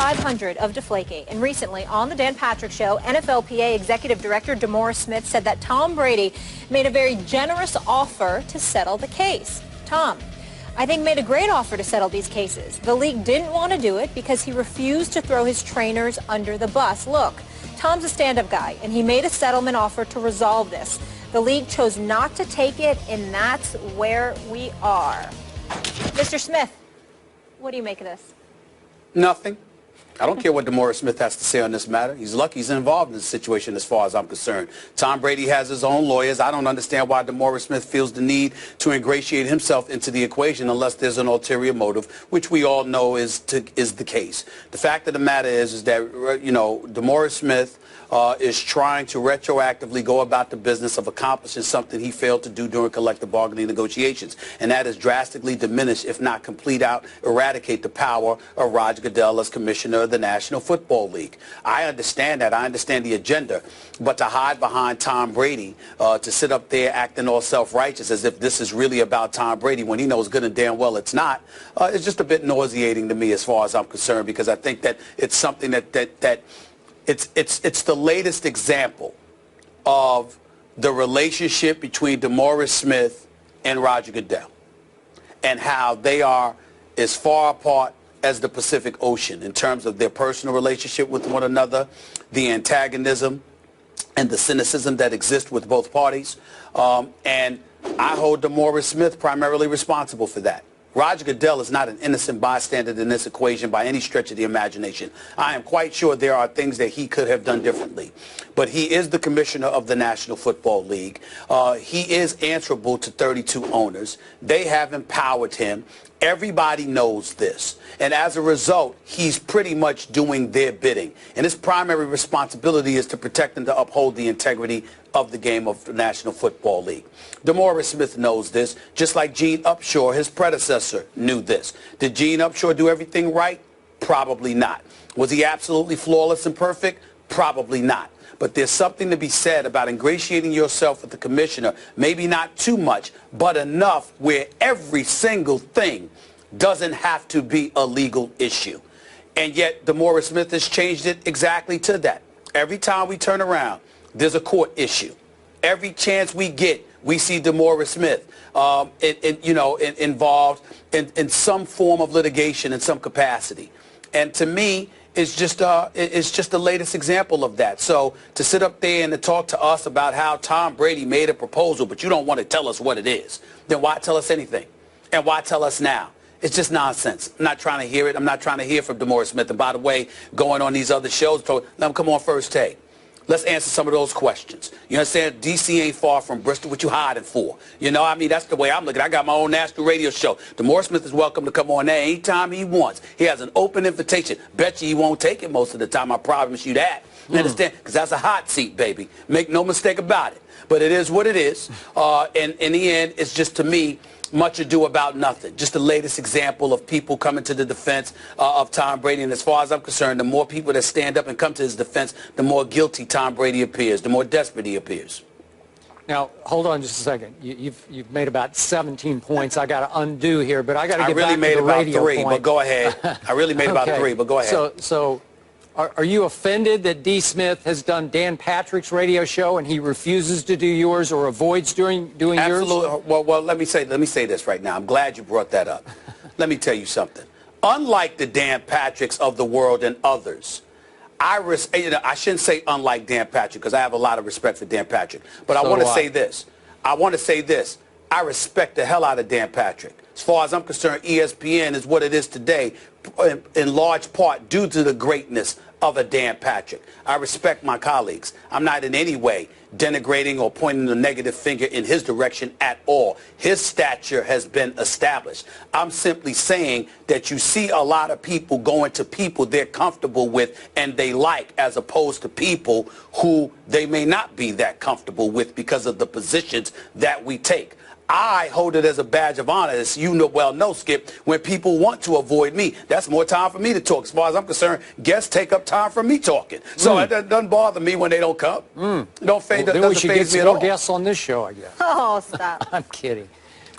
500 of Deflategate. And recently, on the Dan Patrick Show, NFLPA Executive Director DeMaurice Smith said that Tom Brady made a very generous offer to settle the case. Tom, I think, made a great offer to settle these cases. The league didn't want to do it because he refused to throw his trainers under the bus. Look, Tom's a stand-up guy, and he made a settlement offer to resolve this. The league chose not to take it, and that's where we are. Mr. Smith, what do you make of this? Nothing. I don't care what DeMaurice Smith has to say on this matter. He's lucky he's involved in this situation as far as I'm concerned. Tom Brady has his own lawyers. I don't understand why DeMaurice Smith feels the need to ingratiate himself into the equation unless there's an ulterior motive, which we all know is the case. The fact of the matter is that, you know, DeMaurice Smith is trying to retroactively go about the business of accomplishing something he failed to do during collective bargaining negotiations, and that is drastically diminish, if not eradicate the power of Roger Goodell as commissioner of the National Football League. I understand that. I understand the agenda, but to hide behind Tom Brady, to sit up there acting all self-righteous as if this is really about Tom Brady when he knows good and damn well it's not, it's just a bit nauseating to me as far as I'm concerned, because I think that it's something that it's the latest example of the relationship between DeMaurice Smith and Roger Goodell, and how they are as far apart as the Pacific Ocean in terms of their personal relationship with one another, the antagonism and the cynicism that exists with both parties. And I hold DeMaurice Smith primarily responsible for that. Roger Goodell is not an innocent bystander in this equation by any stretch of the imagination. I am quite sure there are things that he could have done differently. But he is the commissioner of the National Football League. He is answerable to 32 owners. They have empowered him. Everybody knows this. And as a result, he's pretty much doing their bidding. And his primary responsibility is to protect and to uphold the integrity of the game of the National Football League. DeMaurice Smith knows this, just like Gene Upshaw, his predecessor, knew this. Did Gene Upshaw do everything right? Probably not. Was he absolutely flawless and perfect? Probably not. But there's something to be said about ingratiating yourself with the commissioner, maybe not too much, but enough where every single thing doesn't have to be a legal issue. And yet DeMaurice Smith has changed it exactly to that. Every time we turn around, there's a court issue. Every chance we get, we see DeMaurice Smith involved in some form of litigation in some capacity. And to me, it's just the latest example of that. So to sit up there and to talk to us about how Tom Brady made a proposal, but you don't want to tell us what it is, then why tell us anything? And why tell us now? It's just nonsense. I'm not trying to hear it. I'm not trying to hear from DeMaurice Smith. And by the way, going on these other shows, let him come on First Take. Let's answer some of those questions. You understand? D.C. ain't far from Bristol. What you hiding for? You know, I mean, that's the way I'm looking. I got my own national radio show. DeMaurice Smith is welcome to come on there anytime he wants. He has an open invitation. Bet you he won't take it most of the time. I promise you that. You understand? Because that's a hot seat, baby. Make no mistake about it. But it is what it is. And in the end, it's just, to me, much ado about nothing. Just the latest example of people coming to the defense of Tom Brady. And as far as I'm concerned, the more people that stand up and come to his defense, the more guilty Tom Brady appears, the more desperate he appears. Now, hold on just a second. You've made about 17 points. I got to undo here, but I got to get back to the radio point. I really made about 3, but go ahead. I really made about 3, but go ahead. So are you offended that D. Smith has done Dan Patrick's radio show and he refuses to do yours or avoids doing yours? Absolutely. Well, let me say this right now. I'm glad you brought that up. Let me tell you something. Unlike the Dan Patricks of the world and others, I shouldn't say unlike Dan Patrick, because I have a lot of respect for Dan Patrick. But I want to say this. I respect the hell out of Dan Patrick. As far as I'm concerned, ESPN is what it is today, in large part due to the greatness of a Dan Patrick. I respect my colleagues. I'm not in any way denigrating or pointing a negative finger in his direction at all. His stature has been established. I'm simply saying that you see a lot of people going to people they're comfortable with and they like, as opposed to people who they may not be that comfortable with because of the positions that we take. I hold it as a badge of honor, as you well know, Skip, when people want to avoid me. That's more time for me to talk. As far as I'm concerned, guests take up time for me talking. So it doesn't bother me when they don't come. Don't phase me at all. Then we should get some more guests on this show, I guess. Oh, stop. I'm kidding.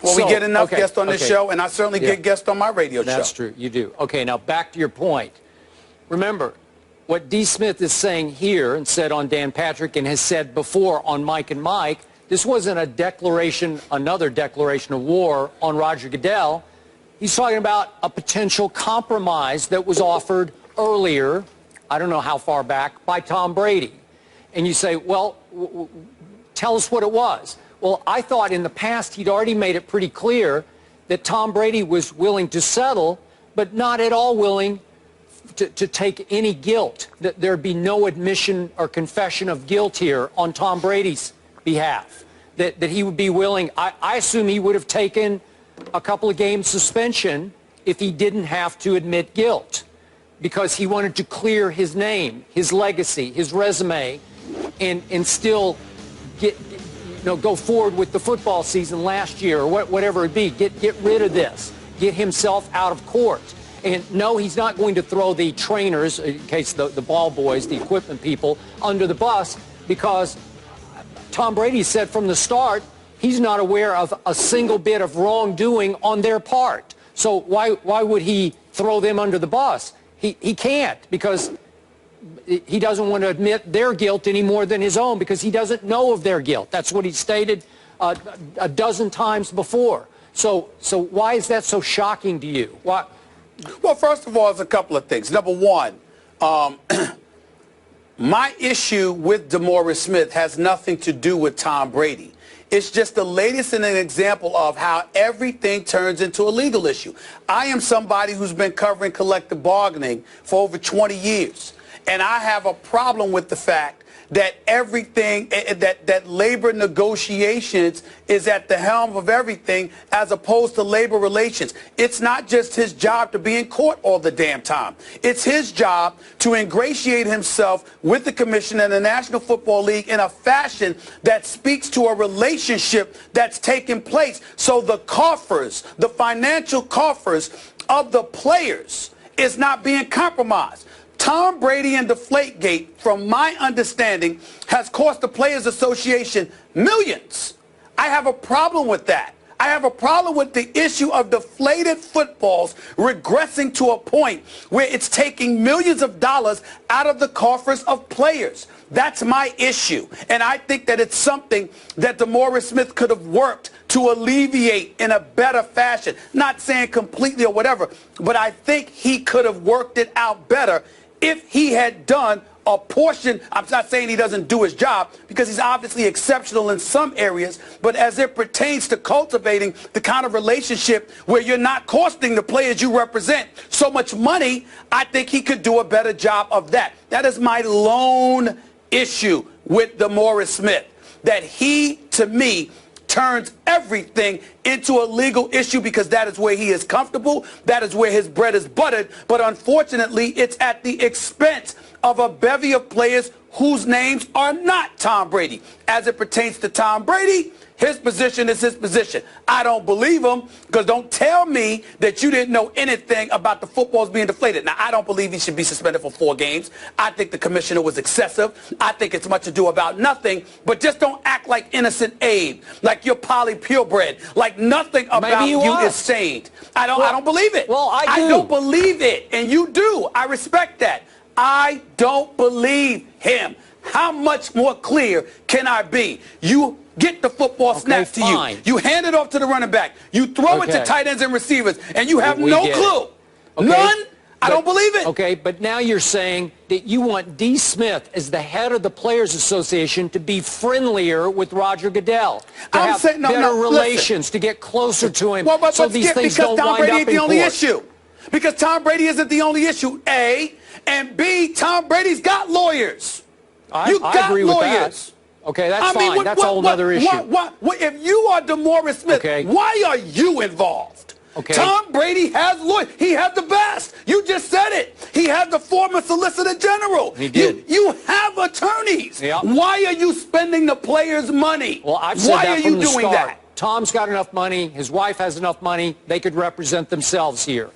Well, we get enough guests on this show, and I certainly get guests on my radio show. That's true. You do. Okay, now back to your point. remember, what D. Smith is saying here and said on Dan Patrick and has said before on Mike and Mike, this wasn't a declaration, another declaration of war on Roger Goodell. He's talking about a potential compromise that was offered earlier, I don't know how far back, by Tom Brady. And you say, well, tell us what it was. Well, I thought in the past he'd already made it pretty clear that Tom Brady was willing to settle, but not at all willing to take any guilt, that there'd be no admission or confession of guilt here on Tom Brady's behalf, that he would be willing. I assume he would have taken a couple of games suspension if he didn't have to admit guilt, because he wanted to clear his name, his legacy, his resume, and still go forward with the football season last year or whatever it be. Get rid of this. Get himself out of court. And no, he's not going to throw the trainers, in case the ball boys, the equipment people, under the bus, because Tom Brady said from the start he's not aware of a single bit of wrongdoing on their part. So why would he throw them under the bus? He can't, because he doesn't want to admit their guilt any more than his own, because he doesn't know of their guilt. That's what he stated a dozen times before. So why is that so shocking to you? Why? Well, first of all, there's a couple of things. Number one, my issue with DeMaurice Smith has nothing to do with Tom Brady. It's just the latest in an example of how everything turns into a legal issue. I am somebody who's been covering collective bargaining for over 20 years, and I have a problem with the fact that everything, that labor negotiations is at the helm of everything as opposed to labor relations. It's not just his job to be in court all the damn time. It's his job to ingratiate himself with the commission and the National Football League in a fashion that speaks to a relationship that's taken place. So the coffers, the financial coffers of the players is not being compromised. Tom Brady and Deflategate, from my understanding, has cost the Players Association millions. I have a problem with that. I have a problem with the issue of deflated footballs regressing to a point where it's taking millions of dollars out of the coffers of players. That's my issue. And I think that it's something that DeMaurice Smith could have worked to alleviate in a better fashion. Not saying completely or whatever, but I think he could have worked it out better if he had done a portion. I'm not saying he doesn't do his job, because he's obviously exceptional in some areas, but as it pertains to cultivating the kind of relationship where you're not costing the players you represent so much money, I think he could do a better job of that. That is my lone issue with DeMaurice Smith, that he, to me, turns everything into a legal issue because that is where he is comfortable, that is where his bread is buttered, but unfortunately it's at the expense of a bevy of players whose names are not Tom Brady. As it pertains to Tom Brady, his position is his position. I don't believe him, because don't tell me that you didn't know anything about the footballs being deflated. Now, I don't believe he should be suspended for 4 games. I think the commissioner was excessive. I think it's much ado about nothing, but just don't act like innocent Abe, like you're Polly purebred, like nothing about you is sane. I don't believe it. Well, I do. I don't believe it, and you do. I respect that. I don't believe him. How much more clear can I be? You get the football snapped to you. You hand it off to the running back. You throw it to tight ends and receivers, and you have no clue. None? I don't believe it. Okay, but now you're saying that you want D. Smith, as the head of the Players Association, to be friendlier with Roger Goodell, to have better relations, to get closer to him, so these things don't wind up in court. Because Tom Brady ain't the only issue. Because Tom Brady isn't the only issue, A. And B, Tom Brady's got lawyers. I agree with that. Okay, that's fine. That's a whole other issue. If you are DeMaurice Smith, why are you involved? Tom Brady has lawyers. He has the best. You just said it. He has the former Solicitor General. He did. You have attorneys. Yep. Why are you spending the players' money? Well, I've said that from the start. Tom's got enough money. His wife has enough money. They could represent themselves here.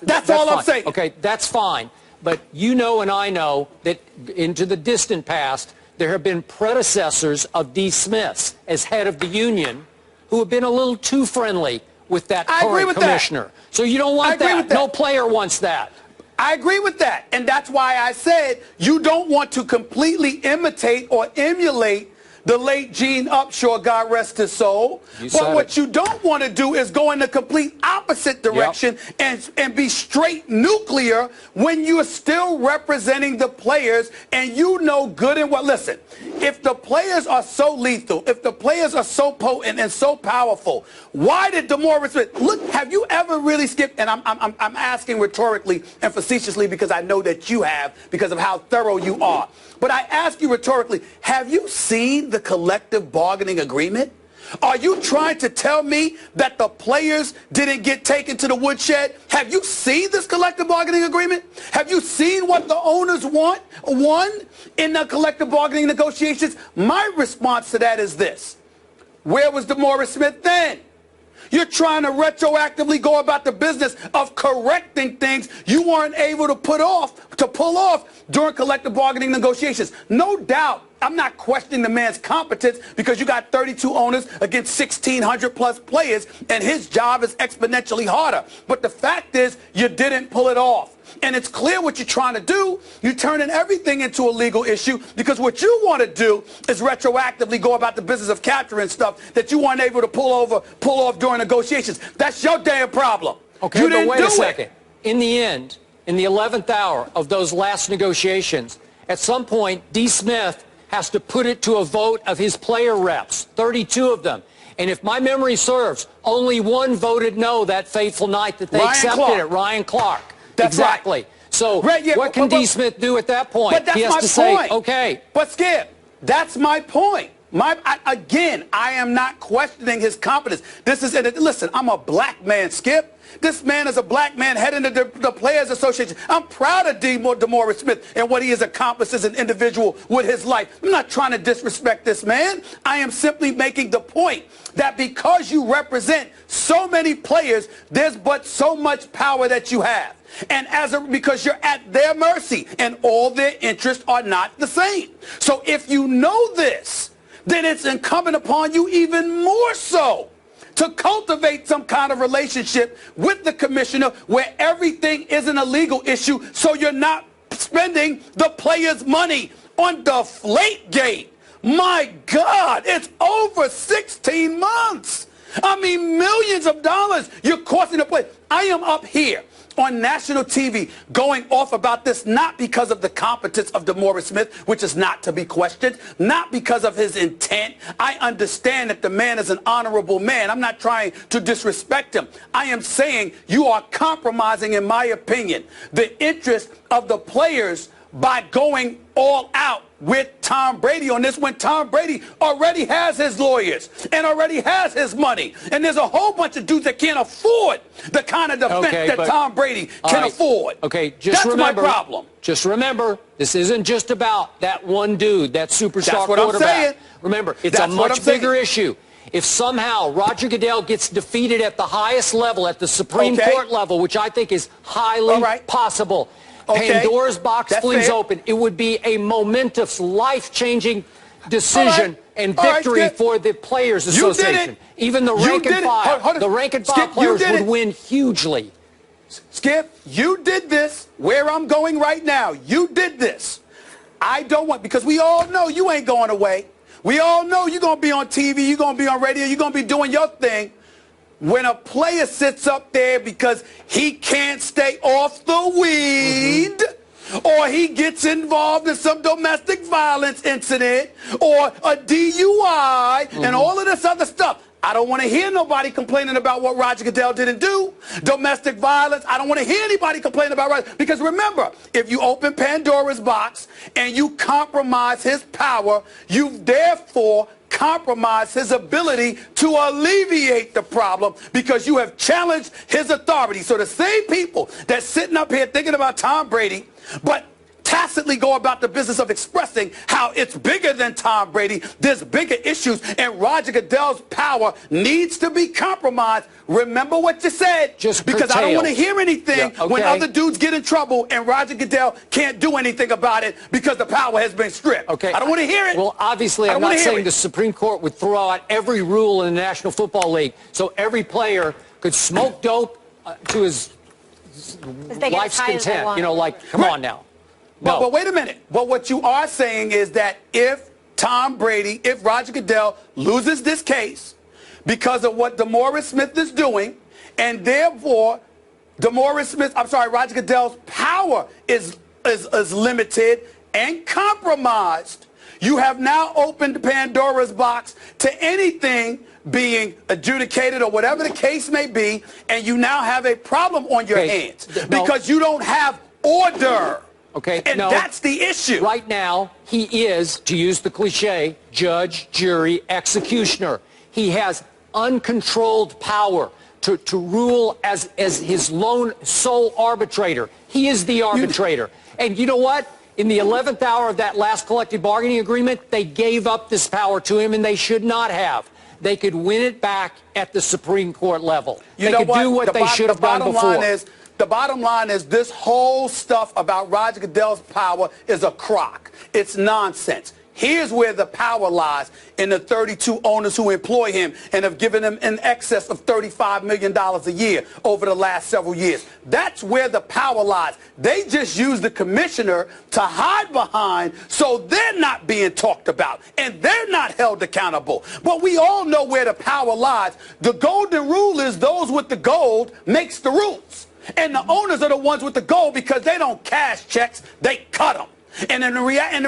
That's all I'm saying. Okay, that's fine. But you know and I know that into the distant past, there have been predecessors of D. Smith's as head of the union who have been a little too friendly with that current commissioner. So you don't want that. No player wants that. I agree with that. And that's why I said you don't want to completely imitate or emulate the late Gene Upshaw, God rest his soul. But what you don't want to do is go in the complete opposite direction and be straight nuclear when you are still representing the players and you know good and well. Listen, if the players are so lethal, if the players are so potent and so powerful, why did DeMaurice Smith, look, have you ever really skipped, and I'm asking rhetorically and facetiously because I know that you have because of how thorough you are. But I ask you rhetorically, have you seen the collective bargaining agreement? Are you trying to tell me that the players didn't get taken to the woodshed? Have you seen this collective bargaining agreement? Have you seen what the owners won in the collective bargaining negotiations? My response to that is this. Where was DeMaurice Smith then? You're trying to retroactively go about the business of correcting things you weren't able to pull off during collective bargaining negotiations. No doubt, I'm not questioning the man's competence because you got 32 owners against 1,600 plus players, and his job is exponentially harder. But the fact is, you didn't pull it off. And it's clear what you're trying to do. You're turning everything into a legal issue because what you want to do is retroactively go about the business of capturing stuff that you weren't able to pull off during negotiations. That's your damn problem. Okay, you but didn't wait a do second. it. In the end, in the 11th hour of those last negotiations, at some point, D. Smith has to put it to a vote of his player reps, 32 of them. And if my memory serves, only one voted no that fateful night that they accepted it, Ryan Clark. That's exactly. Right. So what can D. Smith do at that point? But that's he has my to say, point. okay. But Skip, that's my point. Again, I am not questioning his competence. Listen, I'm a black man, Skip. This man is a black man heading to the Players Association. I'm proud of DeMaurice Smith and what he has accomplished as an individual with his life. I'm not trying to disrespect this man. I am simply making the point that because you represent so many players, there's but so much power that you have. And because you're at their mercy and all their interests are not the same. So if you know this, then it's incumbent upon you even more so to cultivate some kind of relationship with the commissioner where everything isn't a legal issue so you're not spending the players' money on Deflategate. My God, it's over 16 months. I mean, millions of dollars you're costing the player. I am up here on national TV going off about this not because of the competence of DeMaurice Smith, which is not to be questioned, not because of his intent. I understand that the man is an honorable man. I'm not trying to disrespect him. I am saying you are compromising, in my opinion, the interest of the players by going all out with Tom Brady on this when Tom Brady already has his lawyers and already has his money. And there's a whole bunch of dudes that can't afford the kind of defense that Tom Brady can afford. Okay, just That's remember, my problem. Just remember, this isn't just about that one dude, that superstar quarterback. I'm saying. Remember, it's a much bigger issue. If somehow Roger Goodell gets defeated at the highest level, at the Supreme Court level, which I think is highly possible, Pandora's box flings open. It would be a momentous, life-changing decision and victory for the Players Association. Even the rank and file, the rank and file players would win hugely. Skip, you did this where I'm going right now. You did this. I don't want, because we all know you ain't going away. We all know you're going to be on TV, you're going to be on radio, you're going to be doing your thing. When a player sits up there because he can't stay off the weed, or he gets involved in some domestic violence incident, or a DUI, and all of this other stuff, I don't want to hear nobody complaining about what Roger Goodell didn't do. Domestic violence, I don't want to hear anybody complaining about Roger. Because remember, if you open Pandora's box and you compromise his power, you've therefore compromise his ability to alleviate the problem because you have challenged his authority. So the same people that's sitting up here thinking about Tom Brady, but tacitly go about the business of expressing how it's bigger than Tom Brady, there's bigger issues, and Roger Goodell's power needs to be compromised. Remember what you said, because I don't want to hear anything when other dudes get in trouble and Roger Goodell can't do anything about it because the power has been stripped. I don't want to hear it. Well, obviously, I'm not saying the Supreme Court would throw out every rule in the National Football League so every player could smoke dope to his life's content. You know, like, come on now. No. But wait a minute. But what you are saying is that if Roger Goodell loses this case because of what DeMaurice Smith is doing, and therefore Roger Goodell's power is limited and compromised, you have now opened Pandora's box to anything being adjudicated or whatever the case may be, and you now have a problem on your hands because you don't have order. Okay, and that's the issue. Right now, he is, to use the cliche, judge, jury, executioner. He has uncontrolled power to rule as his lone sole arbitrator. He is the arbitrator. And you know what? In the 11th hour of that last collective bargaining agreement, they gave up this power to him, and they should not have. They could win it back at the Supreme Court level. They could do what they should have done before. The bottom line is this whole stuff about Roger Goodell's power is a crock. It's nonsense. Here's where the power lies in the 32 owners who employ him and have given him in excess of $35 million a year over the last several years. That's where the power lies. They just use the commissioner to hide behind so they're not being talked about and they're not held accountable. But we all know where the power lies. The golden rule is those with the gold makes the rules. And the owners are the ones with the gold because they don't cash checks, they cut them. And in the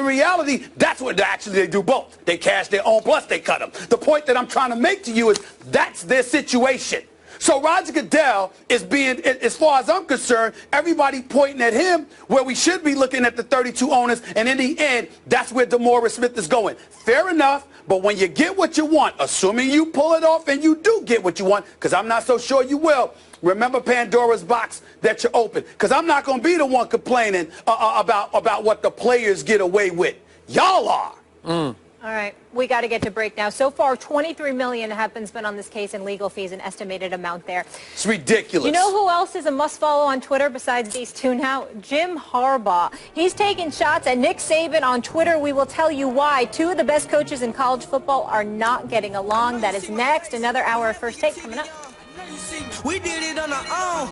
reality, that's what they do both. They cash their own, plus they cut them. The point that I'm trying to make to you is that's their situation. So Roger Goodell is being, as far as I'm concerned, everybody pointing at him where we should be looking at the 32 owners, and in the end, that's where DeMaurice Smith is going. Fair enough, but when you get what you want, assuming you pull it off and you do get what you want, because I'm not so sure you will, remember Pandora's box that you open, because I'm not going to be the one complaining about what the players get away with. Y'all are. All right, we got to get to break now. So far, $23 million have been spent on this case in legal fees, an estimated amount there. It's ridiculous. You know who else is a must-follow on Twitter besides these two now? Jim Harbaugh. He's taking shots at Nick Saban on Twitter. We will tell you why. Two of the best coaches in college football are not getting along. That is next. Another hour of First Take coming up. We did it on our own.